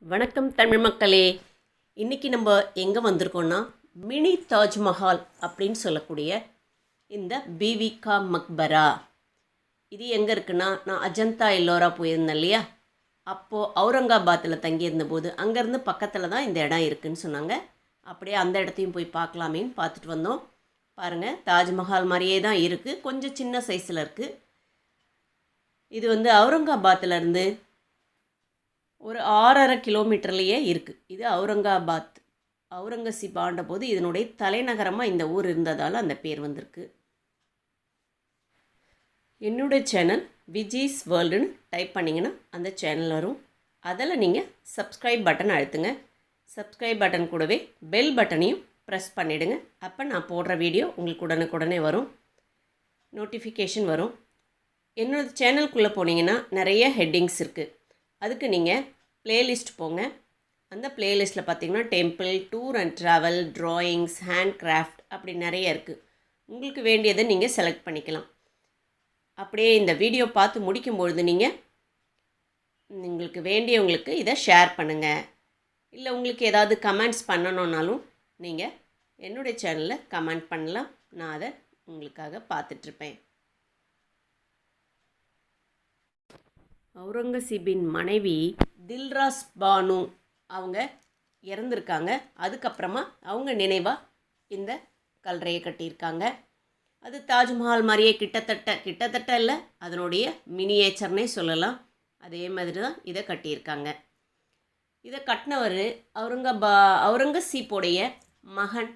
வணக்கம் தமிழ் மக்களே. இன்றைக்கி நம்ம எங்கே வந்திருக்கோன்னா மினி தாஜ்மஹால் அப்படின்னு சொல்லக்கூடிய இந்த பிவிகா மக்பரா. இது எங்கே இருக்குன்னா, நான் அஜந்தா எல்லோரா போயிருந்தேன் இல்லையா, அப்போது அவுரங்காபாத்தில் தங்கியிருந்தபோது அங்கேருந்து பக்கத்தில் தான் இந்த இடம் இருக்குதுன்னு சொன்னாங்க. அப்படியே அந்த இடத்தையும் போய் பார்க்கலாமேன்னு பார்த்துட்டு வந்தோம். பாருங்கள், தாஜ்மஹால் மாதிரியே தான் இருக்குது, கொஞ்சம் சின்ன சைஸில் இருக்குது. இது அவுரங்காபாத்திலேருந்து ஒரு 6.5 கிலோமீட்டர்லேயே இருக்குது. இது அவுரங்கசீப் ஆண்டபோது இதனுடைய தலைநகரமாக இந்த ஊர் இருந்ததால் அந்த பேர் வந்திருக்கு. என்னுடைய சேனல் விஜிஸ் வேர்ல்டுன்னு டைப் பண்ணிங்கன்னா அந்த சேனல் வரும். அதில் நீங்கள் சப்ஸ்கிரைப் பட்டன் அழுத்துங்க. சப்ஸ்கிரைப் பட்டன் கூடவே பெல் பட்டனையும் ப்ரெஸ் பண்ணிவிடுங்க. அப்போ நான் போடுற வீடியோ உங்களுக்கு உடனுக்குடனே வரும், நோட்டிஃபிகேஷன் வரும். என்னோடய சேனலுக்குள்ளே போனீங்கன்னா நிறைய ஹெட்டிங்ஸ் இருக்குது. அதுக்கு நீங்கள் ப்ளேலிஸ்ட் போங்க. அந்த ப்ளேலிஸ்ட்டில் பார்த்தீங்கன்னா temple, tour and travel, drawings, hand craft அப்படி நிறைய இருக்குது. உங்களுக்கு வேண்டியதை நீங்கள் செலக்ட் பண்ணிக்கலாம். அப்படியே இந்த வீடியோ பார்த்து முடிக்கும்பொழுது நீங்கள் உங்களுக்கு வேண்டியவங்களுக்கு இதை ஷேர் பண்ணுங்கள். இல்லை உங்களுக்கு ஏதாவது கமெண்ட்ஸ் பண்ணணுன்னாலும் நீங்கள் என்னுடைய சேனலில் கமெண்ட் பண்ணலாம். நான் அதை உங்களுக்காக பார்த்துட்ருப்பேன். அவுரங்கசீபின் மனைவி தில்ராஸ் பானு அவங்க இறந்துருக்காங்க. அதுக்கப்புறமா அவங்க நினைவாக இந்த கல்லறையை கட்டியிருக்காங்க. அது தாஜ்மஹால் மாதிரியே கிட்டத்தட்ட இல்லை, அதனுடைய மினியேச்சர்னே சொல்லலாம். அதே மாதிரி தான் இதை கட்டியிருக்காங்க. இதை கட்டினவர் அவுரங்கசீப்போடைய மகன்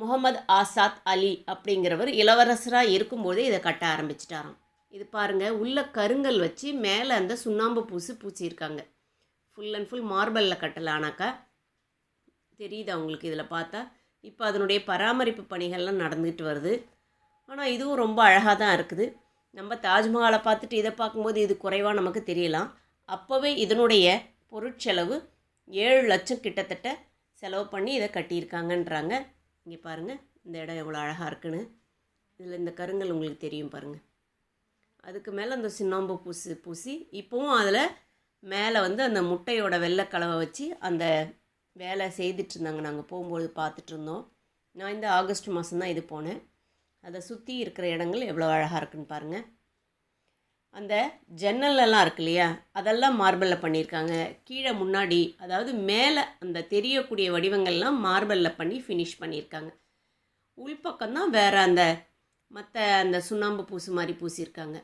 முகமது ஆசாத் அலி அப்படிங்கிறவர் இளவரசராக இருக்கும்போதே இதை கட்ட ஆரம்பிச்சிட்டாராம். இது பாருங்கள், உள்ள கருங்கல் வச்சு மேலே அந்த சுண்ணாம்பு பூசியிருக்காங்க. ஃபுல் அண்ட் ஃபுல் மார்பலில் கட்டலானாக்கா தெரியுது அவங்களுக்கு இதில் பார்த்தா. இப்போ அதனுடைய பராமரிப்பு பணிகள்லாம் நடந்துகிட்டு வருது. ஆனால் இதுவும் ரொம்ப அழகாக தான் இருக்குது. நம்ம தாஜ்மஹாலை பார்த்துட்டு இதை பார்க்கும்போது இது குறைவாக நமக்கு தெரியலாம். அப்போவே இதனுடைய பொருட்செலவு 7 லட்சம் கிட்டத்தட்ட செலவு பண்ணி இதை கட்டியிருக்காங்கன்றாங்க. இங்கே பாருங்கள், இந்த இடம் எவ்வளோ அழகாக இருக்குன்னு. இதில் இந்த கருங்கல் உங்களுக்கு தெரியும் பாருங்கள். அதுக்கு மேலே அந்த சுண்ணாம்பு பூசி இப்போவும் அதில் மேலே அந்த முட்டையோட வெள்ளைக்கலவை வச்சு அந்த வேலை செய்துட்ருந்தாங்க. நாங்கள் போகும்போது பார்த்துட்டு இருந்தோம். நான் இந்த ஆகஸ்ட் மாதம்தான் இது போனேன். அதை சுற்றி இருக்கிற இடங்கள் எவ்வளோ அழகாக இருக்குன்னு பாருங்கள். அந்த ஜன்னலெல்லாம் இருக்கு இல்லையா, அதெல்லாம் மார்பலில் பண்ணியிருக்காங்க. கீழே முன்னாடி, அதாவது மேலே அந்த தெரியக்கூடிய வடிவங்கள்லாம் மார்பலில் பண்ணி ஃபினிஷ் பண்ணியிருக்காங்க. உள்பக்கம்தான் வேறு அந்த சுண்ணாம்பு மாதிரி பூசியிருக்காங்க.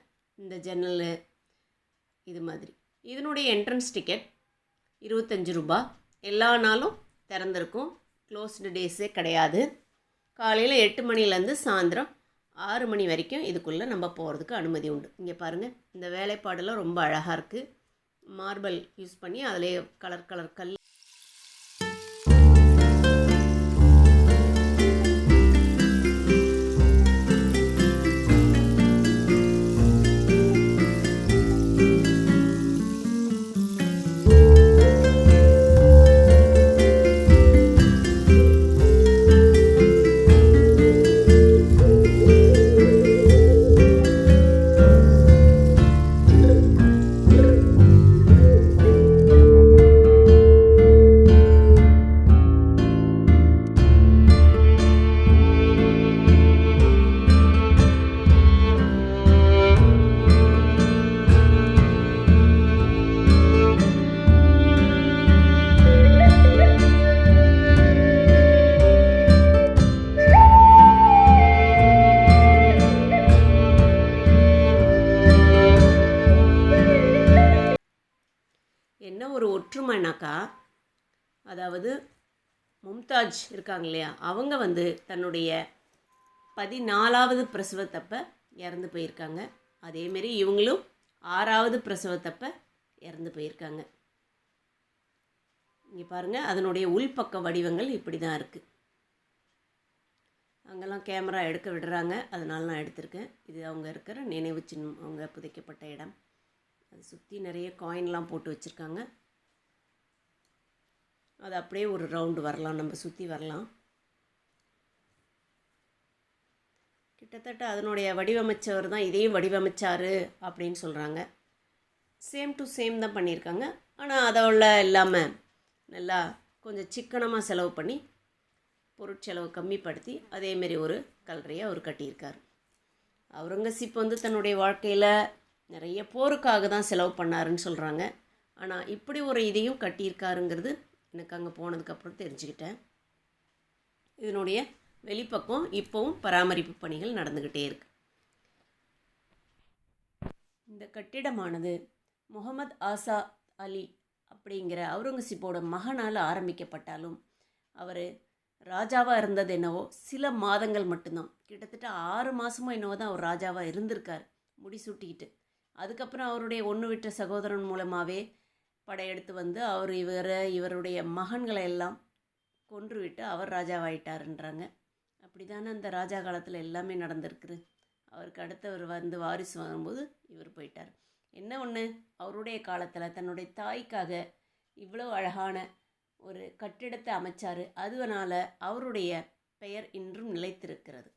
இந்த ஜன்னல் இது மாதிரி. இதனுடைய என்ட்ரன்ஸ் டிக்கெட் 25 ரூபா. எல்லா நாளும் திறந்திருக்கும், க்ளோஸ்டு டேஸே கிடையாது. காலையில் 8 மணிலேருந்து சாயந்தரம் 6 மணி வரைக்கும் இதுக்குள்ளே நம்ம போகிறதுக்கு அனுமதி உண்டு. இங்கே பாருங்கள், இந்த வேலைப்பாடெல்லாம் ரொம்ப அழகாக இருக்குது. மார்பல் யூஸ் பண்ணி அதிலே கலர் கல் என்ன ஒரு ஒற்றுமைனாக்கா, அதாவது மும்தாஜ் இருக்காங்க இல்லையா, அவங்க தன்னுடைய 14வது பிரசவத்தப்ப இறந்து போயிருக்காங்க. அதேமாரி இவங்களும் 6வது பிரசவத்தப்ப இறந்து போயிருக்காங்க. இங்கே பாருங்கள், அதனுடைய உள்பக்க வடிவங்கள் இப்படி தான் இருக்குது. அங்கெல்லாம் கேமரா எடுக்க விடுறாங்க, அதனால நான் எடுத்திருக்கேன். இது அவங்க இருக்கிற நினைவு சின்னம், அவங்க புதைக்கப்பட்ட இடம். அது சுற்றி நிறைய காயின்லாம் போட்டு வச்சுருக்காங்க. அது அப்படியே ஒரு ரவுண்டு வரலாம், நம்ம சுற்றி வரலாம். கிட்டத்தட்ட அதனுடைய வடிவமைச்சவர் தான் இதையும் வடிவமைச்சார் அப்படின்னு சொல்கிறாங்க. சேம் டு சேம் தான் பண்ணியிருக்காங்க. ஆனால் அதோட இல்லாமல் நல்லா கொஞ்சம் சிக்கனமாக செலவு பண்ணி பொருட்செலவு கம்மிப்படுத்தி அதேமாரி ஒரு கல்லறையை அவர் கட்டியிருக்கார். அவுரங்கசீப் தன்னுடைய வாழ்க்கையில் நிறைய போருக்காக தான் செலவு பண்ணாருன்னு சொல்கிறாங்க. ஆனால் இப்படி ஒரு இதையும் கட்டியிருக்காருங்கிறது எனக்கு அங்கே போனதுக்கப்புறம் தெரிஞ்சுக்கிட்டேன். இதனுடைய வெளிப்பக்கம் இப்போவும் பராமரிப்பு பணிகள் நடந்துக்கிட்டே இருக்கு. இந்த கட்டிடமானது முகமது ஆசா அலி அப்படிங்கிற அவுரங்கசீப்போட மகனால் ஆரம்பிக்கப்பட்டாலும் அவர் ராஜாவாக இருந்தது என்னவோ சில மாதங்கள் மட்டும்தான். கிட்டத்தட்ட 6 மாதமோ என்னவோ தான் அவர் ராஜாவாக இருந்திருக்கார் முடிசூட்டிக்கிட்டு. அதுக்கப்புறம் அவருடைய ஒன்று விட்ட சகோதரன் மூலமாகவே படையெடுத்து அவர் இவருடைய மகன்களை எல்லாம் கொன்றுவிட்டு அவர் ராஜாவாயிட்டாருன்றாங்க. அப்படி தானே அந்த ராஜா காலத்தில் எல்லாமே நடந்திருக்குது. அவருக்கு அடுத்தவர் வாரிசு வரும்போது இவர் போயிட்டார். என்ன ஒன்று, அவருடைய காலத்தில் தன்னுடைய தாய்க்காக இவ்வளோ அழகான ஒரு கட்டிடத்தை அமைச்சார். அதனால் அவருடைய பெயர் இன்றும் நிலைத்திருக்கிறது.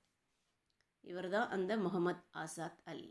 இவர் தான் அந்த முகமது ஆசாத் அலி.